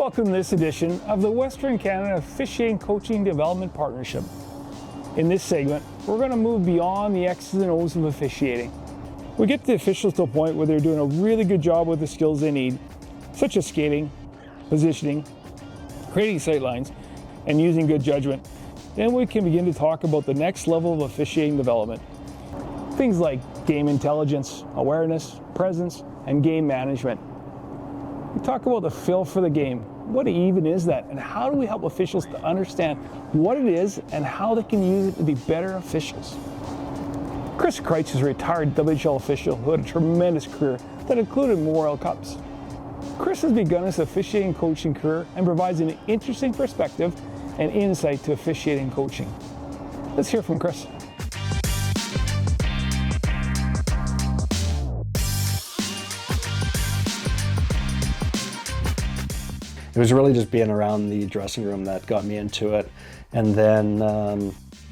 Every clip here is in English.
Welcome to this edition of the Western Canada Officiating Coaching Development Partnership. In this segment, we're going to move beyond the X's and O's of officiating. We get the officials to a point where they're doing a really good job with the skills they need, such as skating, positioning, creating sightlines, and using good judgment. Then we can begin to talk about the next level of officiating development. Things like game intelligence, awareness, presence, and game management. We talk about the feel for the game. What even is that? And how do we help officials to understand what it is and how they can use it to be better officials? Chris Kreitz is a retired WHL official who had a tremendous career that included Memorial Cups. Chris has begun his officiating coaching career and provides an interesting perspective and insight to officiating coaching. Let's hear from Chris. It was really just being around the dressing room that got me into it. And then,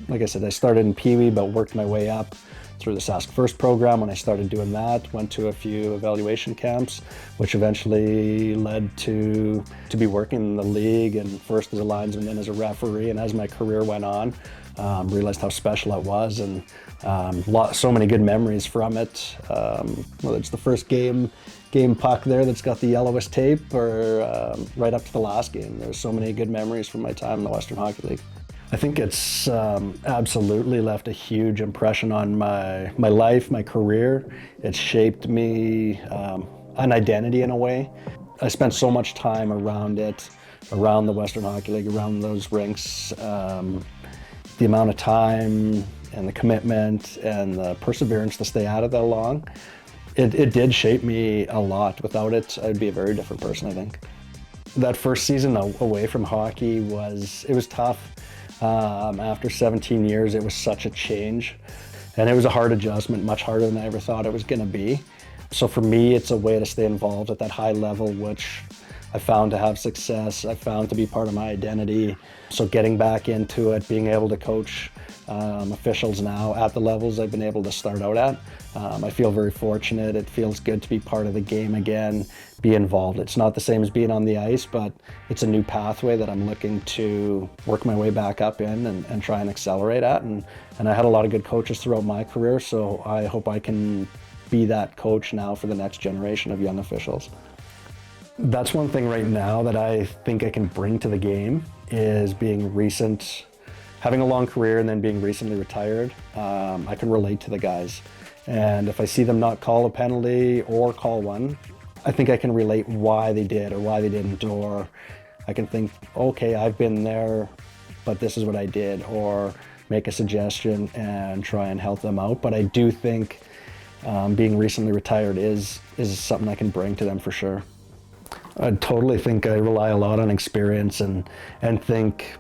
like I said, I started in Pee Wee, but worked my way up through the Sask First program. When I started doing that, went to a few evaluation camps, which eventually led to be working in the league, and first as a linesman, then as a referee. And as my career went on, realized how special it was, and so many good memories from it. Whether it's the first game puck there that's got the yellowest tape, or right up to the last game. There's so many good memories from my time in the Western Hockey League. I think it's absolutely left a huge impression on my life, my career. It's shaped me, an identity in a way. I spent so much time around it, around the Western Hockey League, around those rinks. The amount of time and the commitment and the perseverance to stay at it that long, it did shape me a lot. Without it, I'd be a very different person, I think. That first season away from hockey was tough. After 17 years, it was such a change, and it was a hard adjustment, much harder than I ever thought it was going to be. So for me, it's a way to stay involved at that high level, which I found to have success. I found to be part of my identity. So getting back into it, being able to coach officials now at the levels I've been able to start out at, I feel very fortunate. It feels good to be part of the game again, be involved. It's not the same as being on the ice, but it's a new pathway that I'm looking to work my way back up in and try and accelerate at. And I had a lot of good coaches throughout my career, so I hope I can be that coach now for the next generation of young officials. That's one thing right now that I think I can bring to the game, is having a long career and then being recently retired. I can relate to the guys. And if I see them not call a penalty or call one, I think I can relate why they did or why they didn't, or I can think, okay, I've been there, but this is what I did, or make a suggestion and try and help them out. But I do think being recently retired is something I can bring to them for sure. I totally think I rely a lot on experience and think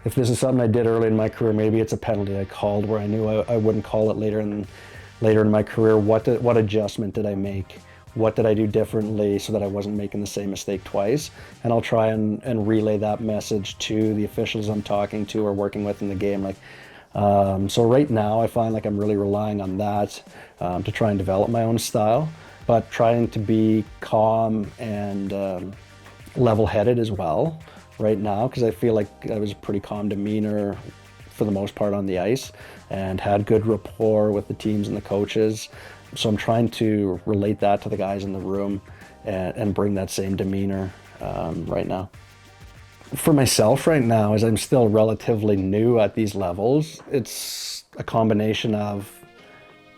if this is something I did early in my career, maybe it's a penalty I called where I knew I wouldn't call it later in my career. What adjustment did I make? What did I do differently so that I wasn't making the same mistake twice? And I'll try and relay that message to the officials I'm talking to or working with in the game. So right now I find like I'm really relying on that to try and develop my own style, but trying to be calm and level-headed as well right now, because I feel like I was a pretty calm demeanor for the most part on the ice and had good rapport with the teams and the coaches. So I'm trying to relate that to the guys in the room and bring that same demeanor right now. For myself right now, as I'm still relatively new at these levels, it's a combination of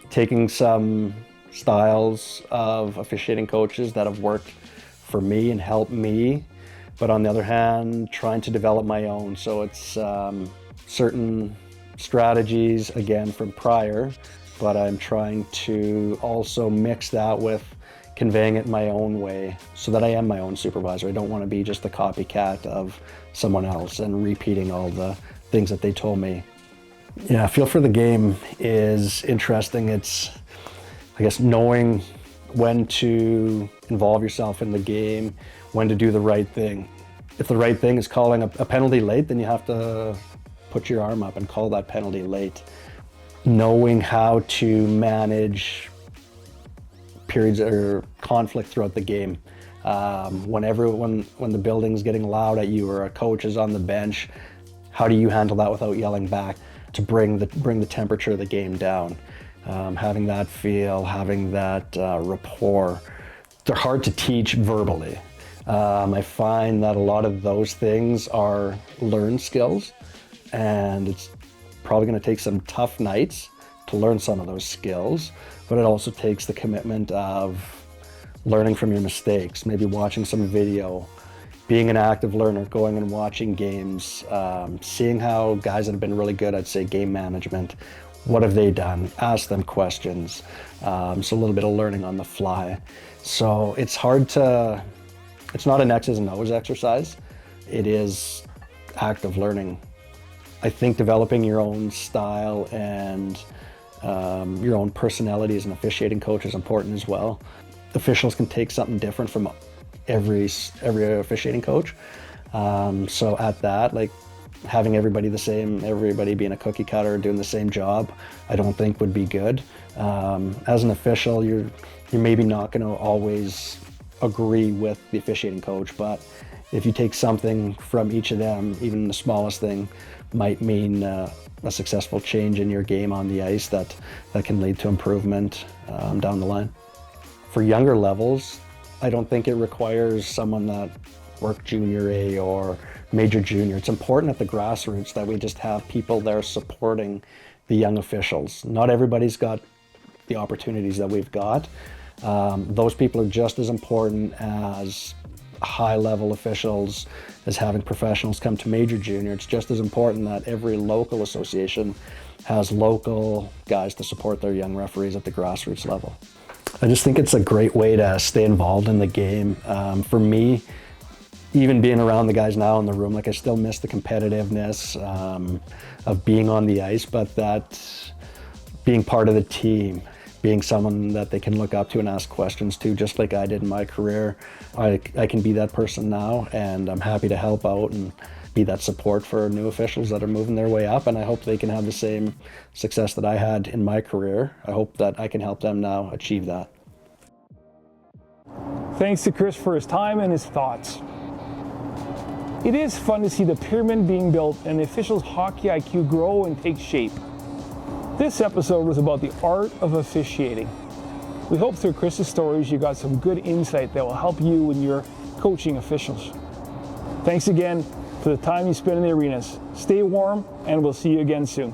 taking some styles of officiating coaches that have worked for me and helped me, but on the other hand, trying to develop my own. So it's certain strategies, again, from prior, but I'm trying to also mix that with conveying it my own way so that I am my own supervisor. I don't want to be just a copycat of someone else and repeating all the things that they told me. Yeah, feel for the game is interesting. It's, I guess, knowing when to involve yourself in the game, when to do the right thing. If the right thing is calling a penalty late, then you have to put your arm up and call that penalty late. Knowing how to manage periods or conflict throughout the game When the building's getting loud at you or a coach is on the bench, how do you handle that without yelling back to bring the temperature of the game down? Having that feel, having that rapport, they're hard to teach verbally. I find that a lot of those things are learned skills, and it's probably going to take some tough nights to learn some of those skills, but it also takes the commitment of learning from your mistakes, maybe watching some video, being an active learner, going and watching games, seeing how guys that have been really good at, say, game management, what have they done? Ask them questions. So a little bit of learning on the fly. So it's not an X's and O's exercise. It is active learning. I think developing your own style and your own personality as an officiating coach is important as well. Officials can take something different from every officiating coach. So at that, like having everybody the same, everybody being a cookie cutter, doing the same job, I don't think would be good. As an official, you're maybe not going to always agree with the officiating coach, but if you take something from each of them, even the smallest thing might mean a successful change in your game on the ice that can lead to improvement down the line. For younger levels, I don't think it requires someone that worked junior A or major junior. It's important at the grassroots that we just have people there supporting the young officials. Not everybody's got the opportunities that we've got. Those people are just as important as high-level officials, as having professionals come to major junior. It's just as important that every local association has local guys to support their young referees at the grassroots level. I just think it's a great way to stay involved in the game. For me, even being around the guys now in the room, like I still miss the competitiveness of being on the ice, but that being part of the team, being someone that they can look up to and ask questions to, just like I did in my career. I can be that person now, and I'm happy to help out and be that support for new officials that are moving their way up, and I hope they can have the same success that I had in my career. I hope that I can help them now achieve that. Thanks to Chris for his time and his thoughts. It is fun to see the pyramid being built and the officials' hockey IQ grow and take shape. This episode was about the art of officiating. We hope through Chris's stories you got some good insight that will help you when you're coaching officials. Thanks again for the time you spend in the arenas. Stay warm, and we'll see you again soon.